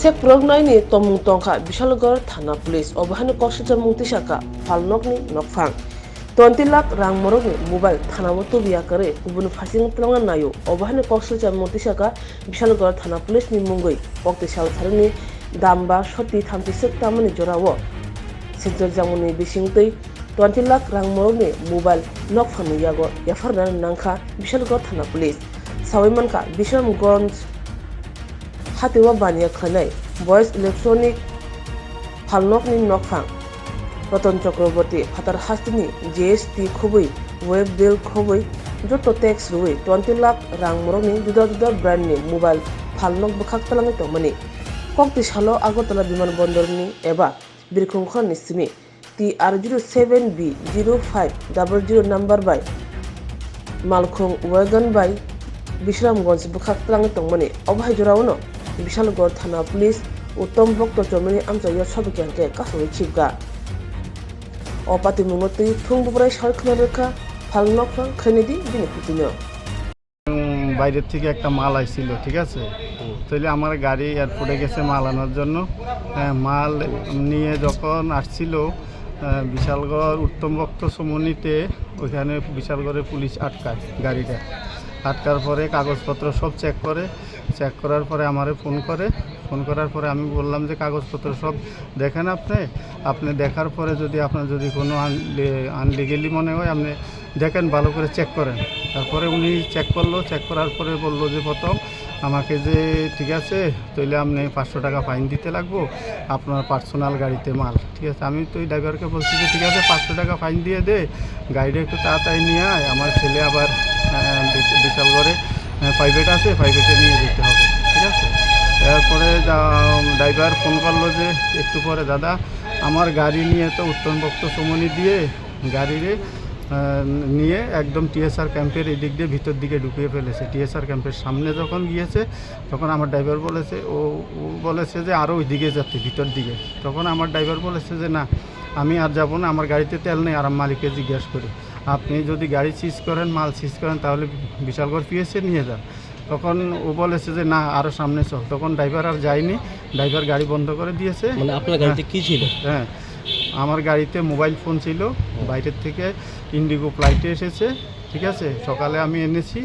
Sekprokna tomung tongkha Bisalgor Thana Police obahani koksija mungti saka Phalnok ni Nokphang 20 lakh rang morok ni mobile thana moto biya kare kubun phasing tlonga nayo obahani koksija mungti saka Bisalgor Thana Police ni mungoi pokti sal tharni damba shoti thamti sek tamani jorawo sejor jamuni bisingtei 20 lakh rang morok ni mobile Nokphang ni yago yafarna nangkha Bisalgor Thana Police sawaimanka Bishamgons Hatiwa bania khanai voice electronic Phalnok ni Nokphang Roton Chakraborty Phatar Hastini GST khoboi web bill khoboi joto tax ruwe 20 lakh rang morok ni juda brand ni mobile Phalnok bukhak talangi tongmani kokti salo Agartala biman bondor ni eba birkhungkhon ni simi TR07B0500 number by Malkhung wagon by Bisramgons bukhak talangi tongmani obhai jorawno Bisalgor Thana Police Uttom Bokto Chomini Amjaya Sobikanke Kasoi Chipga Opati Mumoti Thungbrai Sharkhna Rekha Phalnok Kennedy Biniputino বাইরের থেকে একটা মাল আইছিল ঠিক আছে তাহলে আমার গাড়ি এয়ারপোর্টে গেছে মাল আনার জন্য মাল নিয়ে যখন আসছিল বিশালগড় উত্তম ভক্ত সমনিতে ওইখানে বিশালগড়ের পুলিশ আটকায় গাড়িটা আটকার পরে কাগজপত্র সব চেক চেক করার পরে আমারে ফোন করার পরে আমি বললাম যে কাগজপত্র সব দেখেন আপনি দেখার পরে যদি আপনার যদি কোনো আনলিগেলি মনে হয় আপনি দেখেন ভালো করে চেক করেন তারপরে উনি চেক করার পরে বললো যে প্রথম আমাকে যে ঠিক আছে তাহলে আপনি 500 টাকা ফাইন দিতে লাগবো আপনার পার্সোনাল গাড়িতে মাল ঠিক আছে আমি তো ওই ড্রাইভারকে বলছি যে ঠিক আছে 500 টাকা ফাইন দিয়ে দে গাড়িটা একটু তাড়াতাড়ি নিয়ে আয় আমার ছেলে আবার বিশালগড়ে প্রাইভেট আছে প্রাইভেটে নিয়ে যেতে হবে ঠিক আছে তারপরে ড্রাইভার ফোন করলো যে একটু পরে দাদা আমার গাড়ি নিয়ে তো উত্তম ভক্ত সমনি দিয়ে গাড়িরে নিয়ে একদম টিএসআর ক্যাম্পের এই দিক দিয়ে ভিতর দিকে ঢুকিয়ে ফেলেছে টিএসআর ক্যাম্পের সামনে যখন গিয়েছে তখন আমার ড্রাইভার বলেছে ও বলেছে যে আরও ওই দিকে যাচ্ছে ভিতর দিকে তখন আমার ড্রাইভার বলেছে যে না আমি আর যাবো না আমার গাড়িতে তেল নেই আর মালিককে জিজ্ঞাসা করি আপনি যদি গাড়ি সিজ করেন মাল সিজ করেন তাহলে বিশালগড় পিএসএ নিয়ে যান তখন ও বলেছে যে না আরও সামনে চল তখন ড্রাইভার আর যায়নি ড্রাইভার গাড়ি বন্ধ করে দিয়েছে মানে আপনার গাড়িতে কি ছিল হ্যাঁ আমার গাড়িতে মোবাইল ফোন ছিল বাইরের থেকে ইন্ডিগো ফ্লাইটে এসেছে ঠিক আছে সকালে আমি এনেছি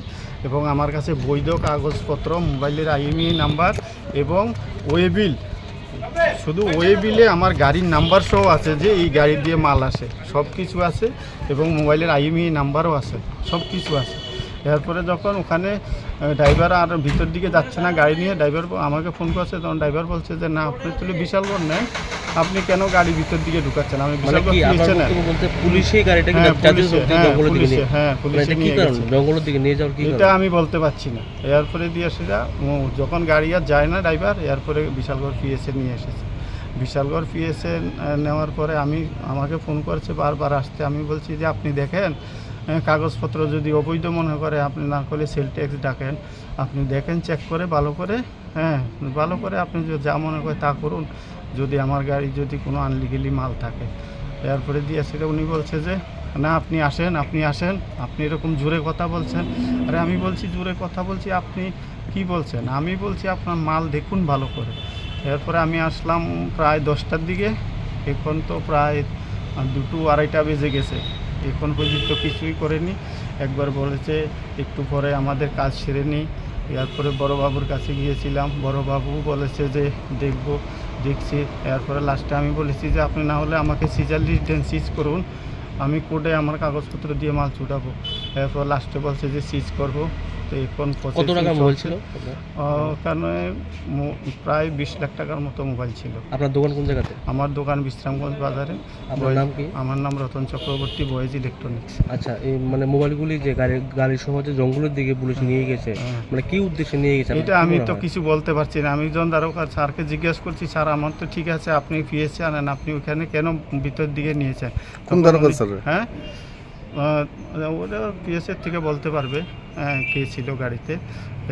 এবং আমার কাছে বৈধ কাগজপত্র মোবাইলের IMEI নাম্বার এবং ওয়েবিল শুধু ওয়েবিলে আমার গাড়ির নাম্বার সহ আছে যে এই গাড়ি দিয়ে মাল আসে সব কিছু আছে এবং মোবাইলের IMEI নাম্বারও আছে সব কিছু আছে এরপরে যখন ওখানে ড্রাইভার আর ভিতর দিকে যাচ্ছে না গাড়ি নিয়ে ড্রাইভার আমাকে ফোন করছে তখন ড্রাইভার বলছে যে না আপনি তুলে বিশালগড় নেন আপনি কেন গাড়ি ভিতর দিকে ঢুকাচ্ছেন আমি বিশালগড় পিএসএ না বলতে পুলিশই গাড়িটাকে পুলিশে নিয়ে গেছে জঙ্গলের দিকে নিয়ে যাওয়ার কি এটা আমি বলতে পারছি না এরপরে দিয়ে সেটা যখন গাড়ি আর যায় না ড্রাইভার এরপরে বিশালগড় পিএসএ নিয়ে এসেছে বিশালগড় পিএসএ নেওয়ার পরে আমাকে ফোন করেছে বারবার আসতে আমি বলছি যে আপনি দেখেন কাগজপত্র যদি অবৈধ মনে করে আপনি না করলে সেল ট্যাক্স ডাকেন আপনি দেখেন চেক করে ভালো করে আপনি যা মনে করে তা করুন যদি আমার গাড়ি যদি কোনো আনলিগেলি মাল থাকে এরপরে দিয়ে সেটা উনি বলছে যে না আপনি আসেন আপনি এরকম জোরে কথা বলছেন আরে আমি বলছি জোরে কথা বলছি আপনি কি বলছেন আমি বলছি আপনার মাল দেখুন ভালো করে এরপরে আমি আসলাম প্রায় 10টার দিকে এখন তো প্রায় 2-2-2:30 বেজে গেছে এখন পর্যন্ত কিছুই করেনি একবার বলেছে একটু পরে আমাদের কাজ সেরে নিই এরপরে বড়োবাবুর কাছে গিয়েছিলাম বড়োবাবু বলেছে যে দেখছি এরপরে লাস্টে আমি বলেছি যে আপনি না হলে আমাকে সিজার লিস্ট দেন সিজ করুন আমি কোর্টে আমার কাগজপত্র দিয়ে মাল ছুটাবো এরপর লাস্টে বলছে যে সিজ করবো তো এখন কত টাকা মোবাইল ছিল কারণ প্রায় 20 লাখ টাকার মতো মোবাইল ছিল আপনার দোকান কোন জায়গাতে আমার দোকান বিশ্রামগঞ্জ বাজারে আপনার নাম কি আমার নাম রতন চক্রবর্তী বয়েজ ইলেকট্রনিক্স আচ্ছা এই মানে মোবাইলগুলি যে গাড়ি সহ যে জঙ্গলের দিকে পুলিশ নিয়ে গেছে মানে কি উদ্দেশ্যে নিয়ে গেছে এটা আমি তো কিছু বলতে পারছি না আমি যখন দারোগার স্যারকে জিজ্ঞাসা করছি স্যার আমার তো ঠিক আছে আপনি পিএসএ আনেন আপনি ওখানে কেন ভিতর দিকে নিয়েছেন কোন দারোগা স্যার হ্যাঁ ওটা পিএসএর থেকে বলতে পারবে কে ছিল গাড়িতে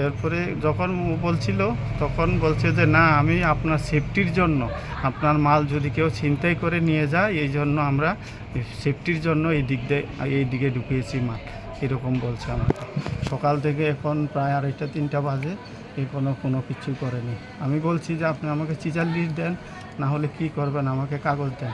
এরপরে যখন বলছিল তখন বলছে যে না আমি আপনার সেফটির জন্য আপনার মাল যদি কেউ ছিনতাই করে নিয়ে যায় এই জন্য আমরা সেফটির জন্য এই দিকে ঢুকিয়েছি মাল এরকম বলছে আমাকে সকাল থেকে এখন প্রায় 2:30-3টা বাজে কোনো কিছু করেনি। আমি বলছি যে আপনি আমাকে চিচার লিস্ট দেন, না হলে কী করবেন, আমাকে কাগজ দেন।